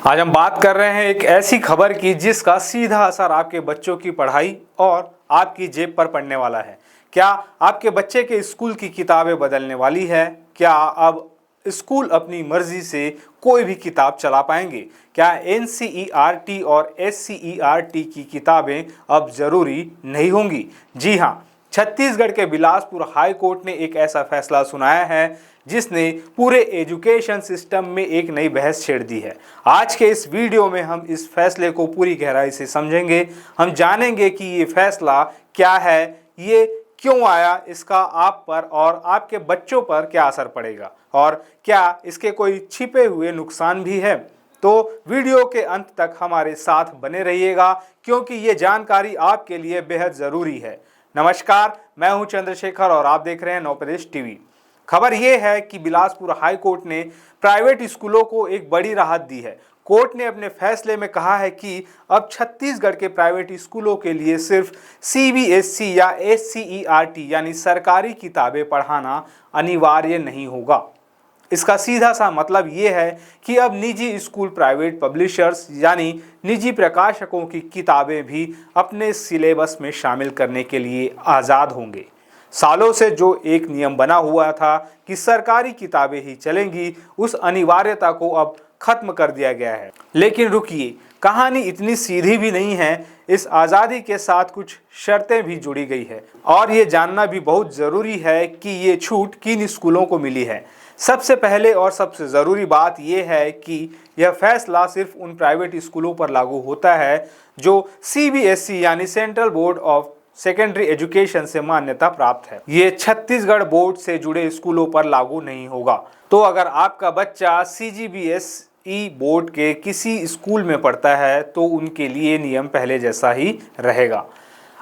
आज हम बात कर रहे हैं एक ऐसी खबर की जिसका सीधा असर आपके बच्चों की पढ़ाई और आपकी जेब पर पड़ने वाला है। क्या आपके बच्चे के स्कूल की किताबें बदलने वाली है? क्या अब स्कूल अपनी मर्जी से कोई भी किताब चला पाएंगे? क्या एनसीईआरटी और एससीईआरटी की किताबें अब जरूरी नहीं होंगी? जी हाँ, छत्तीसगढ़ के बिलासपुर हाई कोर्ट ने एक ऐसा फैसला सुनाया है जिसने पूरे एजुकेशन सिस्टम में एक नई बहस छेड़ दी है। आज के इस वीडियो में हम इस फैसले को पूरी गहराई से समझेंगे। हम जानेंगे कि ये फैसला क्या है, ये क्यों आया, इसका आप पर और आपके बच्चों पर क्या असर पड़ेगा और क्या इसके कोई छिपे हुए नुकसान भी है। तो वीडियो के अंत तक हमारे साथ बने रहिएगा क्योंकि ये जानकारी आपके लिए बेहद जरूरी है। नमस्कार, मैं हूं चंद्रशेखर और आप देख रहे हैं नवप्रदेश टीवी। खबर यह है कि बिलासपुर हाई कोर्ट ने प्राइवेट स्कूलों को एक बड़ी राहत दी है। कोर्ट ने अपने फैसले में कहा है कि अब छत्तीसगढ़ के प्राइवेट स्कूलों के लिए सिर्फ सीबीएसई या एससीईआरटी यानी सरकारी किताबें पढ़ाना अनिवार्य नहीं होगा। इसका सीधा सा मतलब ये है कि अब निजी स्कूल प्राइवेट पब्लिशर्स यानी निजी प्रकाशकों की किताबें भी अपने सिलेबस में शामिल करने के लिए आज़ाद होंगे। सालों से जो एक नियम बना हुआ था कि सरकारी किताबें ही चलेंगी, उस अनिवार्यता को अब खत्म कर दिया गया है। लेकिन रुकिए, कहानी इतनी सीधी भी नहीं है। इस आज़ादी के साथ कुछ शर्तें भी जुड़ी गई है और ये जानना भी बहुत ज़रूरी है कि ये छूट किन स्कूलों को मिली है। सबसे पहले और सबसे ज़रूरी बात यह है कि यह फैसला सिर्फ उन प्राइवेट स्कूलों पर लागू होता है जो सीबीएसई यानी central board of secondary education से मान्यता प्राप्त है। ये छत्तीसगढ़ बोर्ड से जुड़े स्कूलों पर लागू नहीं होगा। तो अगर आपका बच्चा सीजीबीएसई बोर्ड के किसी स्कूल में पढ़ता है तो उनके लिए नियम पहले जैसा ही रहेगा।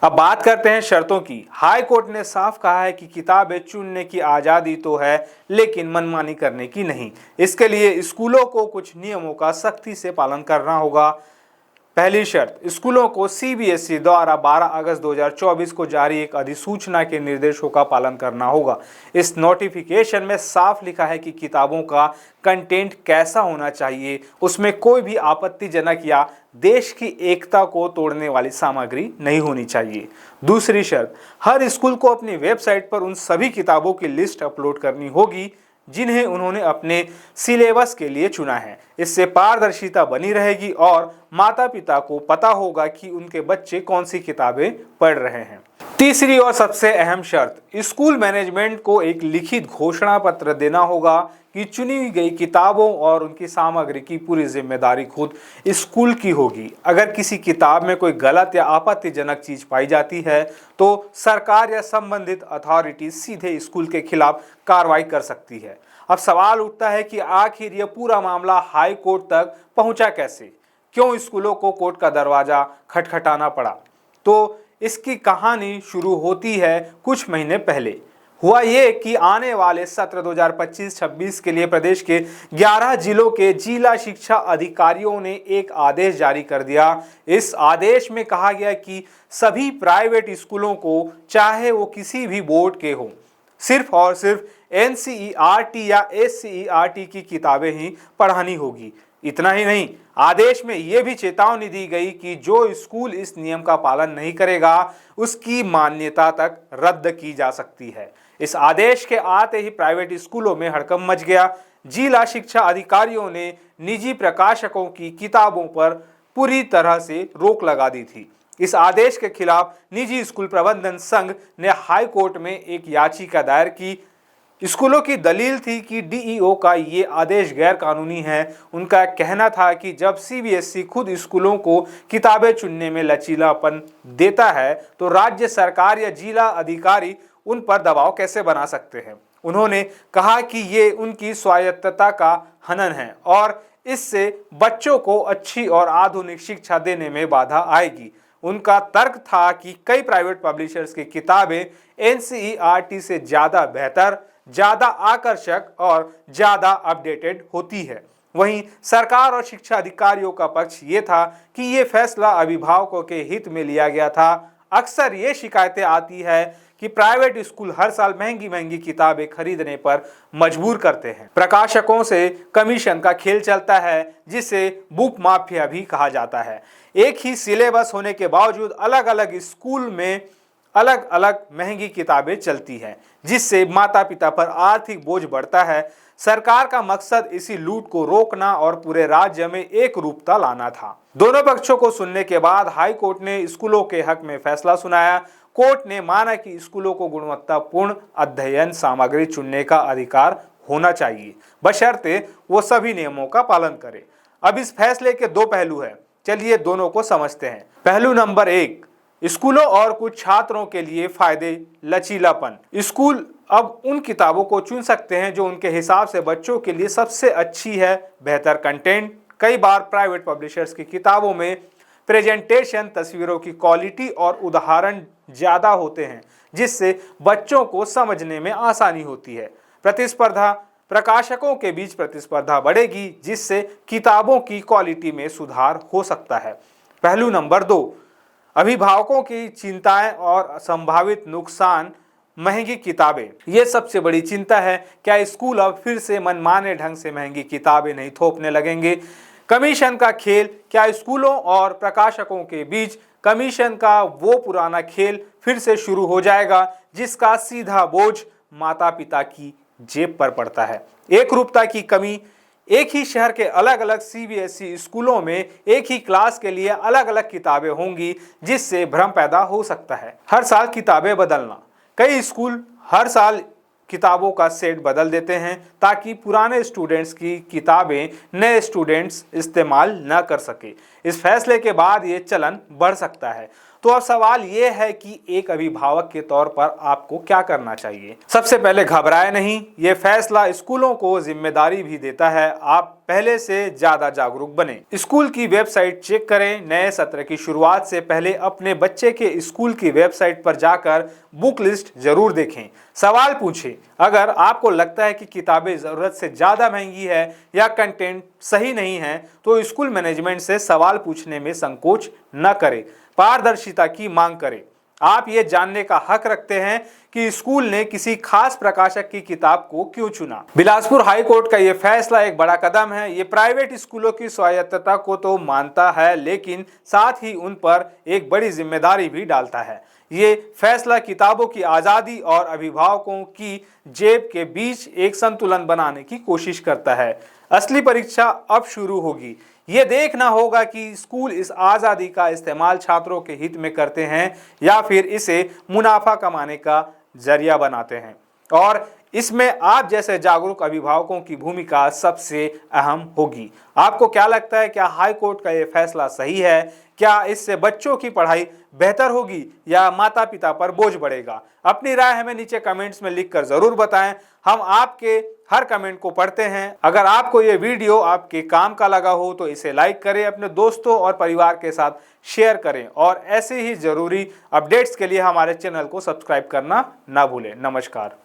अब बात करते हैं शर्तों की। हाई कोर्ट ने साफ कहा है कि किताबें चुनने की आज़ादी तो है लेकिन मनमानी करने की नहीं। इसके लिए स्कूलों को कुछ नियमों का सख्ती से पालन करना होगा। पहली शर्त, स्कूलों को सीबीएसई द्वारा 12 अगस्त 2024 को जारी एक अधिसूचना के निर्देशों का पालन करना होगा। इस नोटिफिकेशन में साफ लिखा है कि किताबों का कंटेंट कैसा होना चाहिए, उसमें कोई भी आपत्तिजनक या देश की एकता को तोड़ने वाली सामग्री नहीं होनी चाहिए। दूसरी शर्त, हर स्कूल को अपनी वेबसाइट पर उन सभी किताबों की लिस्ट अपलोड करनी होगी जिन्हें उन्होंने अपने सिलेबस के लिए चुना है। इससे पारदर्शिता बनी रहेगी और माता पिता को पता होगा कि उनके बच्चे कौन सी किताबें पढ़ रहे हैं। तीसरी और सबसे अहम शर्त, स्कूल मैनेजमेंट को एक लिखित घोषणा पत्र देना होगा कि चुनी गई किताबों और उनकी सामग्री की पूरी जिम्मेदारी खुद स्कूल की होगी। अगर किसी किताब में कोई गलत या आपत्तिजनक चीज पाई जाती है तो सरकार या संबंधित अथॉरिटी सीधे स्कूल के खिलाफ कार्रवाई कर सकती है। अब सवाल उठता है कि आखिर यह पूरा मामला हाई कोर्ट तक पहुंचा कैसे? क्यों स्कूलों को कोर्ट का दरवाजा खटखटाना पड़ा? तो इसकी कहानी शुरू होती है कुछ महीने पहले। हुआ ये कि आने वाले सत्र 2025-26 के लिए प्रदेश के 11 जिलों के जिला शिक्षा अधिकारियों ने एक आदेश जारी कर दिया। इस आदेश में कहा गया कि सभी प्राइवेट स्कूलों को, चाहे वो किसी भी बोर्ड के हों, सिर्फ और सिर्फ एनसीईआरटी या एससीईआरटी की किताबें ही पढ़ानी होगी। इतना ही नहीं, आदेश में यह भी चेतावनी दी गई कि जो स्कूल इस नियम का पालन नहीं करेगा उसकी मान्यता तक रद्द की जा सकती है। इस आदेश के आते ही प्राइवेट स्कूलों में हड़कंप मच गया। जिला शिक्षा अधिकारियों ने निजी प्रकाशकों की किताबों पर पूरी तरह से रोक लगा दी थी। इस आदेश के खिलाफ निजी स्कूल प्रबंधन संघ ने हाई कोर्ट में एक याचिका दायर की। स्कूलों की दलील थी कि डीईओ का ये आदेश गैर कानूनी है। उनका कहना था कि जब सीबीएसई खुद स्कूलों को किताबें चुनने में लचीलापन देता है तो राज्य सरकार या जिला अधिकारी उन पर दबाव कैसे बना सकते हैं। उन्होंने कहा कि ये उनकी स्वायत्तता का हनन है और इससे बच्चों को अच्छी और आधुनिक शिक्षा देने में बाधा आएगी। उनका तर्क था कि कई प्राइवेट पब्लिशर्स की किताबें एनसीईआरटी से ज़्यादा बेहतर, ज़्यादा आकर्षक और ज़्यादा अपडेटेड होती है। वहीं सरकार और शिक्षा अधिकारियों का पक्ष ये था कि ये फैसला अभिभावकों के हित में लिया गया था। अक्सर ये शिकायतें आती है कि प्राइवेट स्कूल हर साल महंगी महंगी किताबें खरीदने पर मजबूर करते हैं। प्रकाशकों से कमीशन का खेल चलता है, जिसे बुक माफिया भी कहा जाता है। एक ही सिलेबस होने के बावजूद अलग अलग स्कूल में अलग अलग महंगी किताबें चलती हैं, जिससे माता पिता पर आर्थिक बोझ बढ़ता है। सरकार का मकसद इसी लूट को रोकना और पूरे राज्य में एक रूपता लाना था। दोनों पक्षों को सुनने के बाद हाई कोर्ट ने स्कूलों के हक में फैसला सुनाया। कोर्ट ने माना कि स्कूलों को गुणवत्तापूर्ण अध्ययन सामग्री चुनने का अधिकार होना चाहिए, बशर्ते वो सभी नियमों का पालन करे। अब इस फैसले के दो पहलू हैं, चलिए दोनों को समझते हैं। पहलू नंबर 1, स्कूलों और कुछ छात्रों के लिए फायदे। लचीलापन। स्कूल अब उन किताबों को चुन सकते हैं जो उनके हिसाब से बच्चों के लिए सबसे अच्छी है। बेहतर कंटेंट। कई बार प्राइवेट पब्लिशर्स की किताबों में प्रेजेंटेशन, तस्वीरों की क्वालिटी और उदाहरण ज्यादा होते हैं, जिससे बच्चों को समझने में आसानी होती है। प्रतिस्पर्धा। प्रकाशकों के बीच प्रतिस्पर्धा बढ़ेगी, जिससे किताबों की क्वालिटी में सुधार हो सकता है। पहलू नंबर 2, अभिभावकों की चिंताएं और संभावित नुकसान। महंगी किताबें, ये सबसे बड़ी चिंता है। क्या स्कूल अब फिर से मनमाने ढंग से महंगी किताबें नहीं थोपने लगेंगे? कमीशन का खेल। क्या स्कूलों और प्रकाशकों के बीच कमीशन का वो पुराना खेल फिर से शुरू हो जाएगा, जिसका सीधा बोझ माता पिता की जेब पर पड़ता है? एक रूपता की कमी। एक ही शहर के अलग अलग सीबीएसई स्कूलों में एक ही क्लास के लिए अलग अलग किताबें होंगी, जिससे भ्रम पैदा हो सकता है। हर साल किताबें बदलना। कई स्कूल हर साल किताबों का सेट बदल देते हैं, ताकि पुराने स्टूडेंट्स की किताबें नए स्टूडेंट्स इस्तेमाल न कर सके। इस फैसले के बाद ये चलन बढ़ सकता है। तो अब सवाल ये है कि एक अभिभावक के तौर पर आपको क्या करना चाहिए? सबसे पहले घबराए नहीं, ये फैसला स्कूलों को जिम्मेदारी भी देता है। आप पहले से ज्यादा जागरूक बने। स्कूल की वेबसाइट चेक करें। नए सत्र की शुरुआत से पहले अपने बच्चे के स्कूल की वेबसाइट पर जाकर बुक लिस्ट जरूर देखें। सवाल पूछें। अगर आपको लगता है कि किताबें जरूरत से ज्यादा महंगी है या कंटेंट सही नहीं है, तो स्कूल मैनेजमेंट से सवाल पूछने में संकोच न करें। पारदर्शिता की मांग करें। आप ये जानने का हक रखते हैं कि स्कूल ने किसी खास प्रकाशक की किताब को क्यों चुना। बिलासपुर हाई कोर्ट का ये फैसला एक बड़ा कदम है। ये प्राइवेट स्कूलों की स्वायत्तता को तो मानता है, लेकिन साथ ही उन पर एक बड़ी जिम्मेदारी भी डालता है। ये फैसला किताबों की आज़ादी और अभिभावकों की जेब के बीच एक संतुलन बनाने की कोशिश करता है। असली परीक्षा अब शुरू होगी। ये देखना होगा कि स्कूल इस आज़ादी का इस्तेमाल छात्रों के हित में करते हैं या फिर इसे मुनाफा कमाने का जरिया बनाते हैं। और इसमें आप जैसे जागरूक अभिभावकों की भूमिका सबसे अहम होगी। आपको क्या लगता है, क्या हाई कोर्ट का ये फैसला सही है? क्या इससे बच्चों की पढ़ाई बेहतर होगी या माता पिता पर बोझ बढ़ेगा? अपनी राय हमें नीचे कमेंट्स में लिखकर जरूर बताएं। हम आपके हर कमेंट को पढ़ते हैं। अगर आपको ये वीडियो आपके काम का लगा हो तो इसे लाइक करें, अपने दोस्तों और परिवार के साथ शेयर करें और ऐसे ही जरूरी अपडेट्स के लिए हमारे चैनल को सब्सक्राइब करना ना भूलें। नमस्कार।